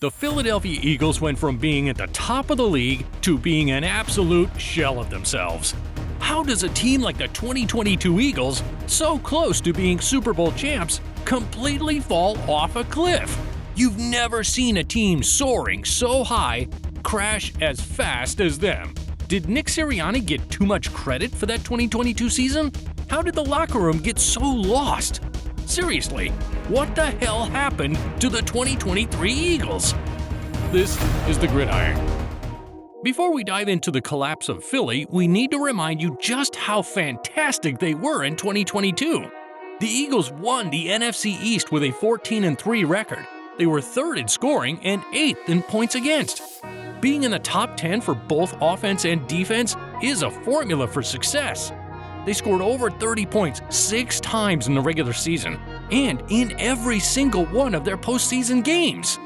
The Philadelphia Eagles went from being at the top of the league to being an absolute shell of themselves. How does a team like the 2022 Eagles, so close to being Super Bowl champs, completely fall off a cliff? You've never seen a team soaring so high crash as fast as them. Did Nick Sirianni get too much credit for that 2022 season? How did the locker room get so lost? Seriously, what the hell happened to the 2023 Eagles? This is The Gridiron. Before we dive into the collapse of Philly, we need to remind you just how fantastic they were in 2022. The Eagles won the NFC East with a 14-3 record. They were 3rd in scoring and 8th in points against. Being in the top 10 for both offense and defense is a formula for success. They scored over 30 points 6 times in the regular season, and in every single one of their postseason games.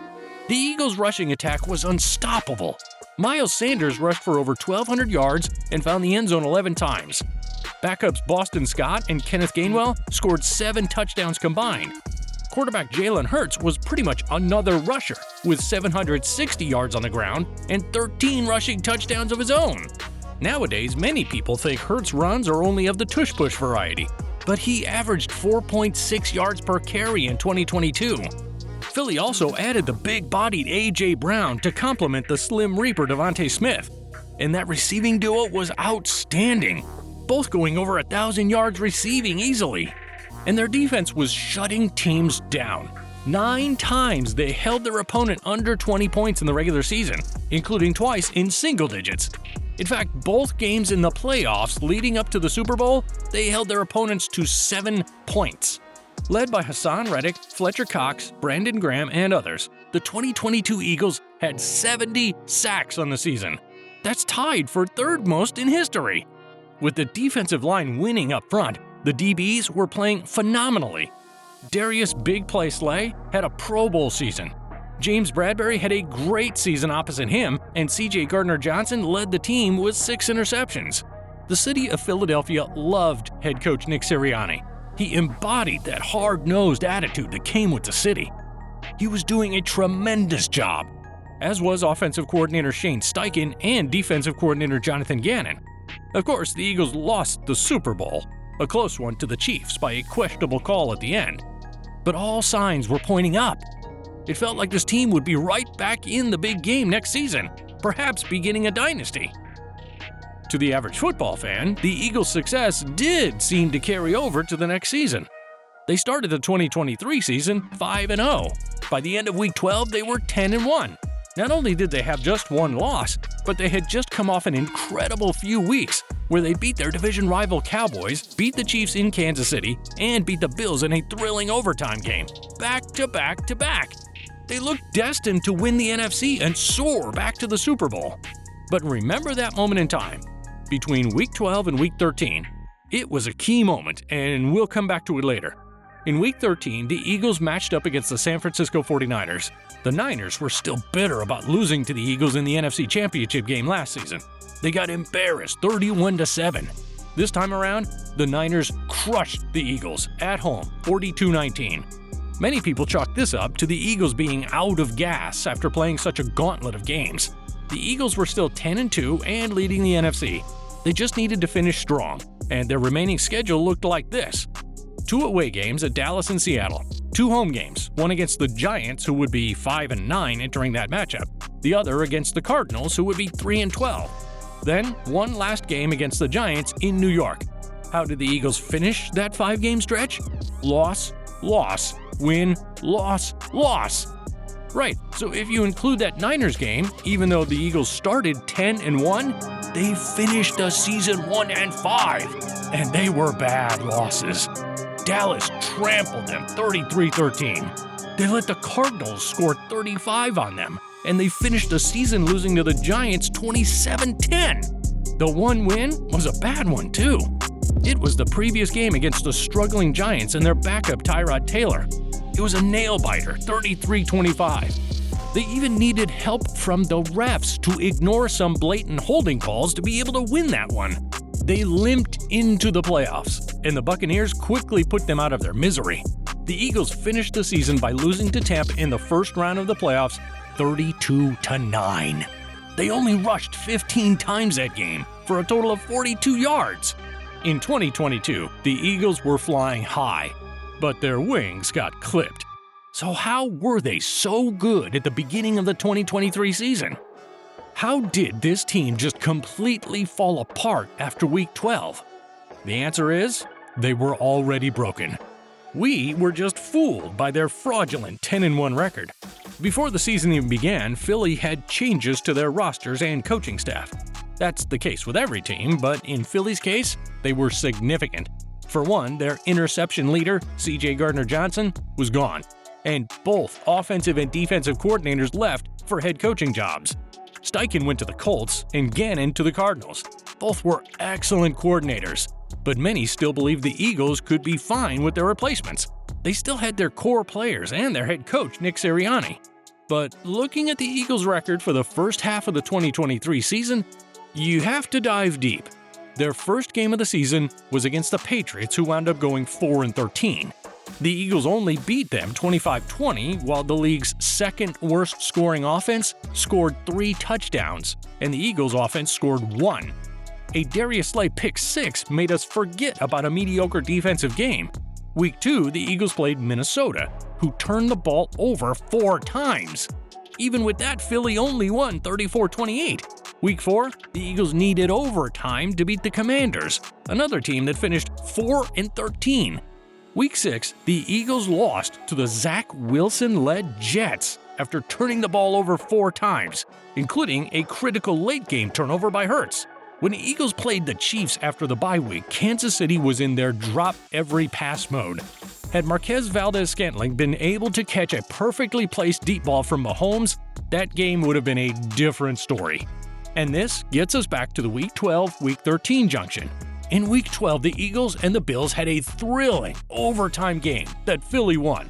The Eagles' rushing attack was unstoppable. Miles Sanders rushed for over 1,200 yards and found the end zone 11 times. Backups Boston Scott and Kenneth Gainwell scored 7 touchdowns combined. Quarterback Jalen Hurts was pretty much another rusher, with 760 yards on the ground and 13 rushing touchdowns of his own. Nowadays, many people think Hurts' runs are only of the tush-push variety, but he averaged 4.6 yards per carry in 2022. Philly also added the big-bodied A.J. Brown to complement the Slim Reaper Devontae Smith, and that receiving duo was outstanding, both going over 1,000 yards receiving easily. And their defense was shutting teams down. 9 times they held their opponent under 20 points in the regular season, including twice in single digits. In fact, both games in the playoffs leading up to the Super Bowl, they held their opponents to 7 points. Led by Hassan Reddick, Fletcher Cox, Brandon Graham, and others, the 2022 Eagles had 70 sacks on the season. That's tied for 3rd most in history. With the defensive line winning up front, the DBs were playing phenomenally. Darius Big Play Slay had a Pro Bowl season. James Bradbury had a great season opposite him, and C.J. Gardner-Johnson led the team with 6 interceptions. The city of Philadelphia loved head coach Nick Sirianni. He embodied that hard-nosed attitude that came with the city. He was doing a tremendous job, as was offensive coordinator Shane Steichen and defensive coordinator Jonathan Gannon. Of course, the Eagles lost the Super Bowl, a close one to the Chiefs by a questionable call at the end. But all signs were pointing up. It felt like this team would be right back in the big game next season, perhaps beginning a dynasty. To the average football fan, the Eagles' success did seem to carry over to the next season. They started the 2023 season 5-0. By the end of Week 12, they were 10-1. Not only did they have just 1 loss, but they had just come off an incredible few weeks where they beat their division rival Cowboys, beat the Chiefs in Kansas City, and beat the Bills in a thrilling overtime game, back to back to back. They looked destined to win the NFC and soar back to the Super Bowl. But remember that moment in time, between Week 12 and Week 13. It was a key moment, and we'll come back to it later. In Week 13, the Eagles matched up against the San Francisco 49ers. The Niners were still bitter about losing to the Eagles in the NFC Championship game last season. They got embarrassed 31-7. This time around, the Niners crushed the Eagles at home 42-19. Many people chalk this up to the Eagles being out of gas after playing such a gauntlet of games. The Eagles were still 10-2 and leading the NFC. They just needed to finish strong, and their remaining schedule looked like this. 2 away games at Dallas and Seattle, 2 home games, one against the Giants, who would be 5-9 entering that matchup, the other against the Cardinals, who would be 3-12. Then, 1 last game against the Giants in New York. How did the Eagles finish that 5-game stretch? Loss, loss, win, loss, loss. Right, so if you include that Niners game, even though the Eagles started 10-1, they finished the season 1-5, and they were bad losses. Dallas trampled them 33-13. They let the Cardinals score 35 on them, and they finished the season losing to the Giants 27-10. The one win was a bad one, too. It was the previous game against the struggling Giants and their backup Tyrod Taylor. It was a nail-biter, 33-25. They even needed help from the refs to ignore some blatant holding calls to be able to win that one. They limped into the playoffs, and the Buccaneers quickly put them out of their misery. the Eagles finished the season by losing to Tampa in the first round of the playoffs 32-9. They only rushed 15 times that game for a total of 42 yards. In 2022, the Eagles were flying high, but their wings got clipped. So how were they so good at the beginning of the 2023 season? How did this team just completely fall apart after Week 12? The answer is, they were already broken. We were just fooled by their fraudulent 10-1 record. Before the season even began, Philly had changes to their rosters and coaching staff. That's the case with every team, but in Philly's case, they were significant. For one, their interception leader, C.J. Gardner-Johnson, was gone, and both offensive and defensive coordinators left for head coaching jobs. Steichen went to the Colts and Gannon to the Cardinals. Both were excellent coordinators, but many still believed the Eagles could be fine with their replacements. They still had their core players and their head coach, Nick Sirianni. But looking at the Eagles' record for the first half of the 2023 season, you have to dive deep. Their first game of the season was against the Patriots, who wound up going 4-13. The Eagles only beat them 25-20, while the league's second worst scoring offense scored 3 touchdowns, and the Eagles' offense scored 1. A Darius Slay pick-6 made us forget about a mediocre defensive game. Week 2, the Eagles played Minnesota, who turned the ball over 4 times. Even with that, Philly only won 34-28. Week 4, the Eagles needed overtime to beat the Commanders, another team that finished 4-13. Week 6, the Eagles lost to the Zach Wilson-led Jets after turning the ball over 4 times, including a critical late-game turnover by Hurts. When the Eagles played the Chiefs after the bye week, Kansas City was in their drop-every-pass mode. Had Marquez Valdez-Scantling been able to catch a perfectly placed deep ball from Mahomes, that game would have been a different story. And this gets us back to the Week 12, Week 13 junction. In Week 12, the Eagles and the Bills had a thrilling overtime game that Philly won.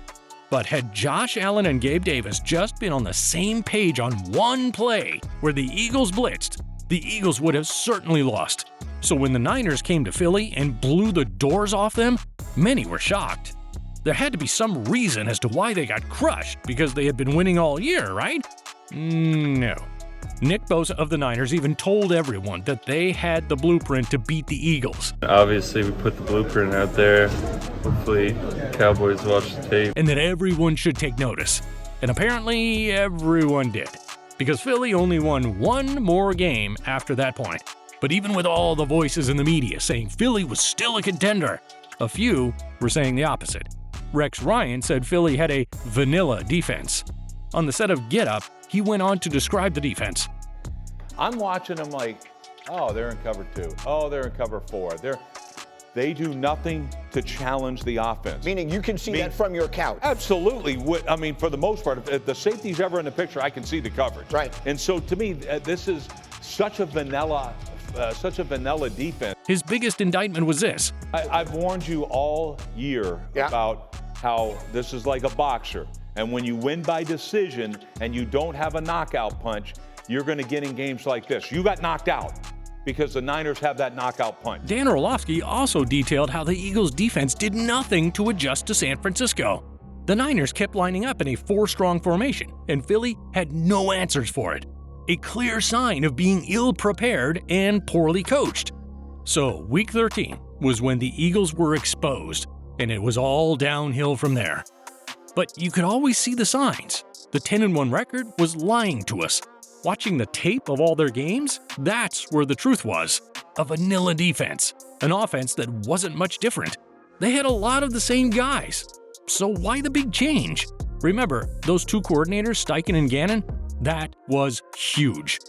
But had Josh Allen and Gabe Davis just been on the same page on one play where the Eagles blitzed, the Eagles would have certainly lost. So when the Niners came to Philly and blew the doors off them, many were shocked. There had to be some reason as to why they got crushed, because they had been winning all year, right? No. Nick Bosa of the Niners even told everyone that they had the blueprint to beat the Eagles. Obviously, we put the blueprint out there. Hopefully, Cowboys watch the tape. And that everyone should take notice. And apparently, everyone did. Because Philly only won one more game after that point. But even with all the voices in the media saying Philly was still a contender, a few were saying the opposite. Rex Ryan said Philly had a vanilla defense. On the set of Get Up, he went on to describe the defense. I'm watching them like, oh, they're in cover 2. Oh, they're in cover 4. They do nothing to challenge the offense. Meaning you can see that from your couch. Absolutely. I mean, for the most part, if the safety's ever in the picture, I can see the coverage. Right. And so to me, this is such a vanilla defense. His biggest indictment was this. I've warned you all year about how this is like a boxer. And when you win by decision and you don't have a knockout punch, you're going to get in games like this. You got knocked out because the Niners have that knockout punch. Dan Orlovsky also detailed how the Eagles' defense did nothing to adjust to San Francisco. The Niners kept lining up in a 4-strong formation, and Philly had no answers for it. A clear sign of being ill-prepared and poorly coached. So, Week 13 was when the Eagles were exposed, and it was all downhill from there. But you could always see the signs. The 10-1 record was lying to us. Watching the tape of all their games, that's where the truth was. A vanilla defense, an offense that wasn't much different. They had a lot of the same guys. So why the big change? Remember, those 2 coordinators, Steichen and Gannon? That was huge.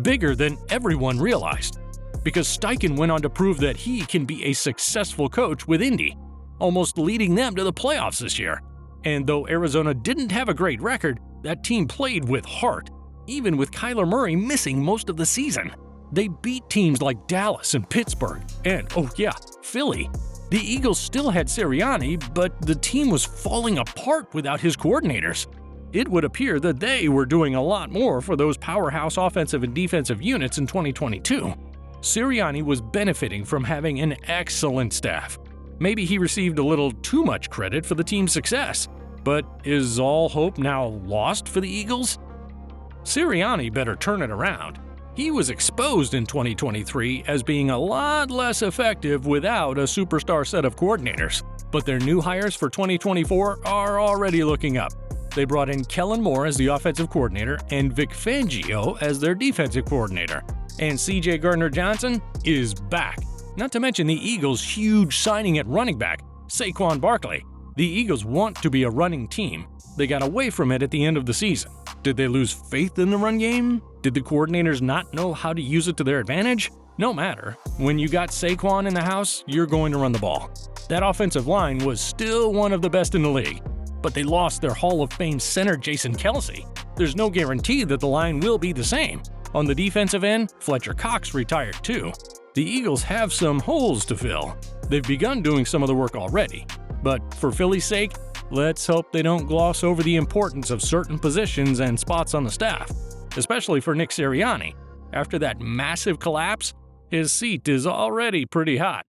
Bigger than everyone realized. Because Steichen went on to prove that he can be a successful coach with Indy, almost leading them to the playoffs this year. And though Arizona didn't have a great record, that team played with heart, even with Kyler Murray missing most of the season. They beat teams like Dallas and Pittsburgh, and, oh yeah, Philly. The Eagles still had Sirianni, but the team was falling apart without his coordinators. It would appear that they were doing a lot more for those powerhouse offensive and defensive units in 2022. Sirianni was benefiting from having an excellent staff. Maybe he received a little too much credit for the team's success. But is all hope now lost for the Eagles? Sirianni better turn it around. He was exposed in 2023 as being a lot less effective without a superstar set of coordinators. But their new hires for 2024 are already looking up. They brought in Kellen Moore as the offensive coordinator and Vic Fangio as their defensive coordinator. And CJ Gardner-Johnson is back. Not to mention the Eagles' huge signing at running back, Saquon Barkley. The Eagles want to be a running team. They got away from it at the end of the season. Did they lose faith in the run game? Did the coordinators not know how to use it to their advantage? No matter. When you got Saquon in the house, you're going to run the ball. That offensive line was still one of the best in the league. But they lost their Hall of Fame center Jason Kelce. There's no guarantee that the line will be the same. On the defensive end, Fletcher Cox retired too. The Eagles have some holes to fill. They've begun doing some of the work already. But for Philly's sake, let's hope they don't gloss over the importance of certain positions and spots on the staff, especially for Nick Sirianni. After that massive collapse, his seat is already pretty hot.